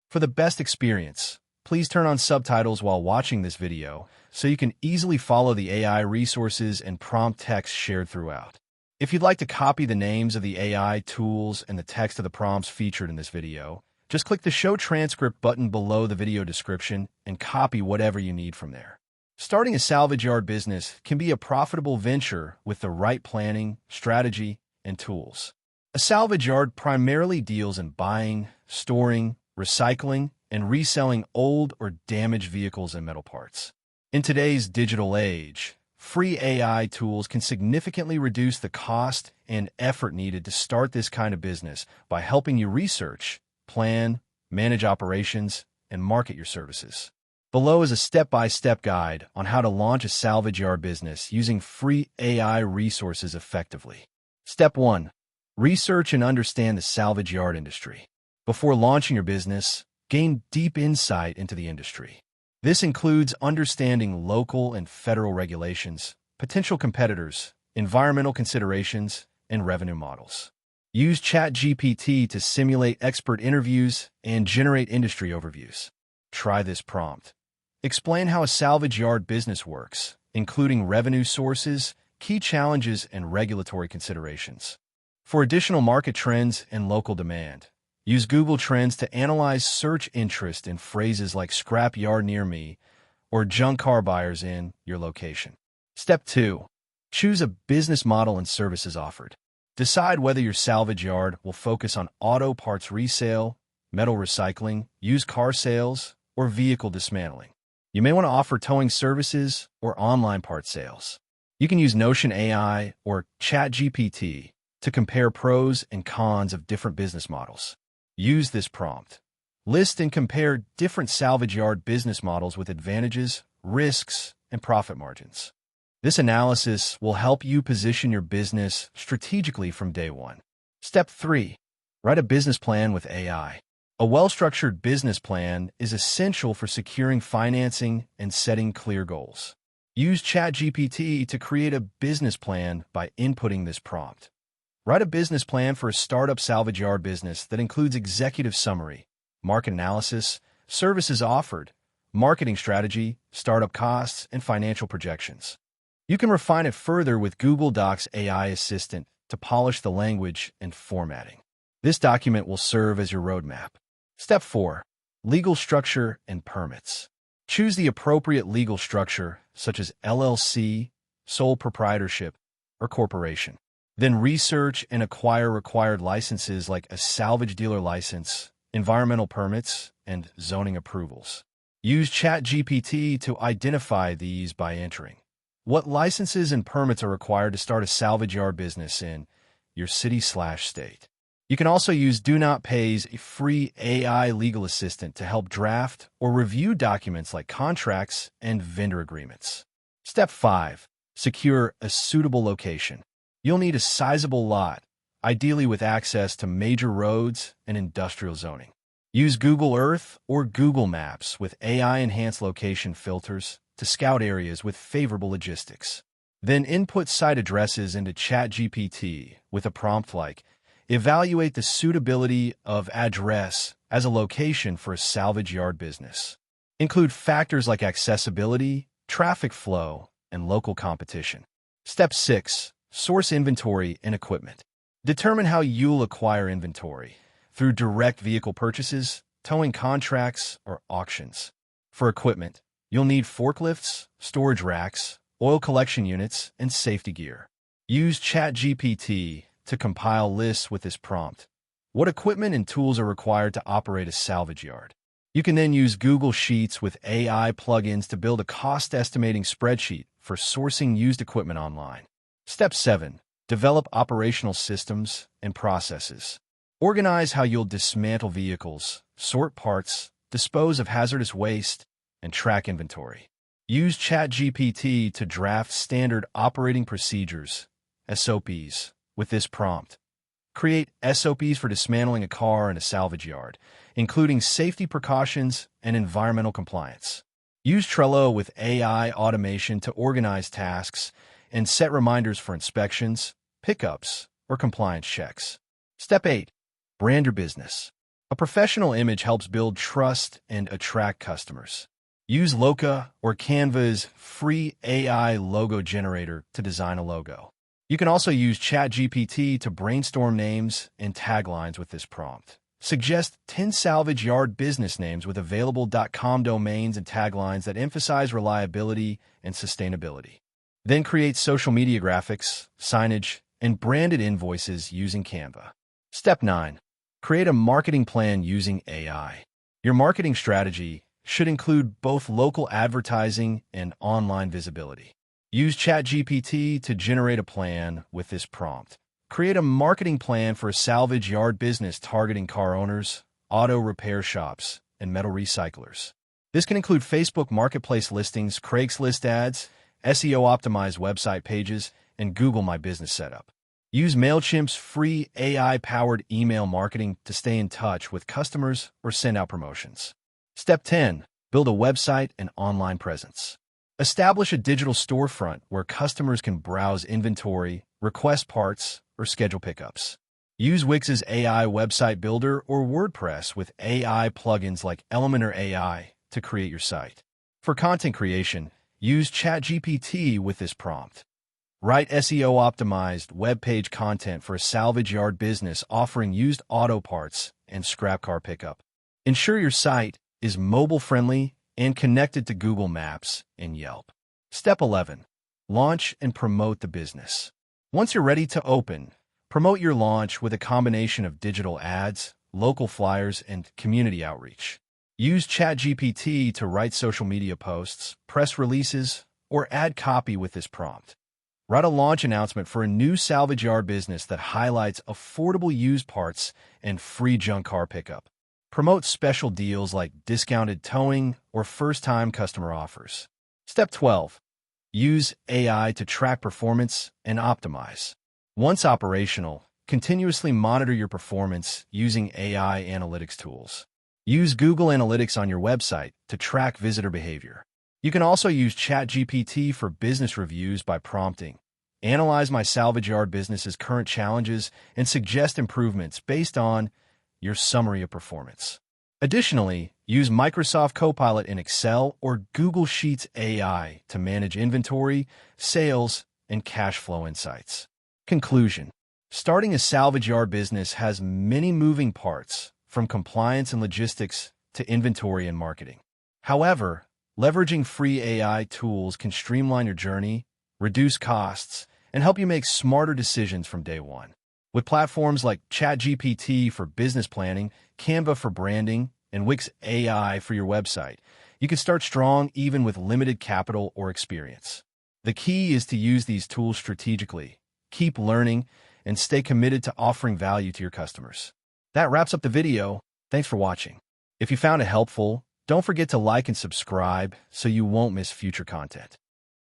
For the best experience, please turn on subtitles while watching this video so you can easily follow the AI resources and prompt text shared throughout. If you'd like to copy the names of the AI tools and the text of the prompts featured in this video, just click the Show Transcript button below the video description and copy whatever you need from there. Starting a salvage yard business can be a profitable venture with the right planning, strategy, and tools. A salvage yard primarily deals in buying, storing, recycling, and reselling old or damaged vehicles and metal parts. In today's digital age, free AI tools can significantly reduce the cost and effort needed to start this kind of business by helping you research, plan, manage operations, and market your services. Below is a step-by-step guide on how to launch a salvage yard business using free AI resources effectively. Step 1. Research and understand the salvage yard industry. Before launching your business, gain deep insight into the industry. This includes understanding local and federal regulations, potential competitors, environmental considerations, and revenue models. Use ChatGPT to simulate expert interviews and generate industry overviews. Try this prompt. Explain how a salvage yard business works, including revenue sources, key challenges, and regulatory considerations. For additional market trends and local demand, use Google Trends to analyze search interest in phrases like scrap yard near me or junk car buyers in your location. Step 2. Choose a business model and services offered. Decide whether your salvage yard will focus on auto parts resale, metal recycling, used car sales, or vehicle dismantling. You may want to offer towing services or online parts sales. You can use Notion AI or ChatGPT to compare pros and cons of different business models. Use this prompt. List and compare different salvage yard business models with advantages, risks, and profit margins. This analysis will help you position your business strategically from day one. Step 3. Write a business plan with AI. A well-structured business plan is essential for securing financing and setting clear goals. Use ChatGPT to create a business plan by inputting this prompt. Write a business plan for a startup salvage yard business that includes executive summary, market analysis, services offered, marketing strategy, startup costs, and financial projections. You can refine it further with Google Docs AI Assistant to polish the language and formatting. This document will serve as your roadmap. Step 4. Legal structure and permits. Choose the appropriate legal structure, such as LLC, sole proprietorship, or corporation. Then research and acquire required licenses like a salvage dealer license, environmental permits, and zoning approvals. Use ChatGPT to identify these by entering what licenses and permits are required to start a salvage yard business in your city/state. You can also use Do Not Pay's a free AI legal assistant to help draft or review documents like contracts and vendor agreements. Step 5. Secure a suitable location. You'll need a sizable lot, ideally with access to major roads and industrial zoning. Use Google Earth or Google Maps with AI-enhanced location filters to scout areas with favorable logistics. Then input site addresses into ChatGPT with a prompt like, evaluate the suitability of address as a location for a salvage yard business. Include factors like accessibility, traffic flow, and local competition. Step 6. Source inventory and equipment. Determine how you'll acquire inventory through direct vehicle purchases, towing contracts, or auctions. For equipment, you'll need forklifts, storage racks, oil collection units, and safety gear. Use ChatGPT to compile lists with this prompt. What equipment and tools are required to operate a salvage yard? You can then use Google Sheets with AI plugins to build a cost-estimating spreadsheet for sourcing used equipment online. Step 7. Develop operational systems and processes. Organize how you'll dismantle vehicles, sort parts, dispose of hazardous waste, and track inventory. Use ChatGPT to draft standard operating procedures, SOPs, with this prompt. Create SOPs for dismantling a car in a salvage yard, including safety precautions and environmental compliance. Use Trello with AI automation to organize tasks and set reminders for inspections, pickups, or compliance checks. Step 8. Brand your business. A professional image helps build trust and attract customers. Use Loca or Canva's free AI logo generator to design a logo. You can also use ChatGPT to brainstorm names and taglines with this prompt. Suggest 10 salvage yard business names with available .com domains and taglines that emphasize reliability and sustainability. Then create social media graphics, signage, and branded invoices using Canva. Step 9. Create a marketing plan using AI. Your marketing strategy should include both local advertising and online visibility. Use ChatGPT to generate a plan with this prompt. Create a marketing plan for a salvage yard business targeting car owners, auto repair shops, and metal recyclers. This can include Facebook Marketplace listings, Craigslist ads, SEO-optimized website pages, and Google My Business Setup. Use MailChimp's free AI-powered email marketing to stay in touch with customers or send out promotions. Step 10. Build a website and online presence. Establish a digital storefront where customers can browse inventory, request parts, or schedule pickups. Use Wix's AI website builder or WordPress with AI plugins like Elementor AI to create your site. For content creation, use ChatGPT with this prompt. Write SEO-optimized web page content for a salvage yard business offering used auto parts and scrap car pickup. Ensure your site is mobile-friendly and connected to Google Maps and Yelp. Step 11. Launch and promote the business. Once you're ready to open, promote your launch with a combination of digital ads, local flyers, and community outreach. Use ChatGPT to write social media posts, press releases, or add copy with this prompt. Write a launch announcement for a new salvage yard business that highlights affordable used parts and free junk car pickup. Promote special deals like discounted towing or first-time customer offers. Step 12. Use AI to track performance and optimize. Once operational, continuously monitor your performance using AI analytics tools. Use Google Analytics on your website to track visitor behavior. You can also use ChatGPT for business reviews by prompting, "Analyze my salvage yard business's current challenges and suggest improvements based on your summary of performance." Additionally, use Microsoft Copilot in Excel or Google Sheets AI to manage inventory, sales, and cash flow insights. Conclusion. Starting a salvage yard business has many moving parts, from compliance and logistics to inventory and marketing. However, leveraging free AI tools can streamline your journey, reduce costs, and help you make smarter decisions from day one. With platforms like ChatGPT for business planning, Canva for branding, and Wix AI for your website, you can start strong even with limited capital or experience. The key is to use these tools strategically, keep learning, and stay committed to offering value to your customers. That wraps up the video. Thanks for watching. If you found it helpful, don't forget to like and subscribe so you won't miss future content.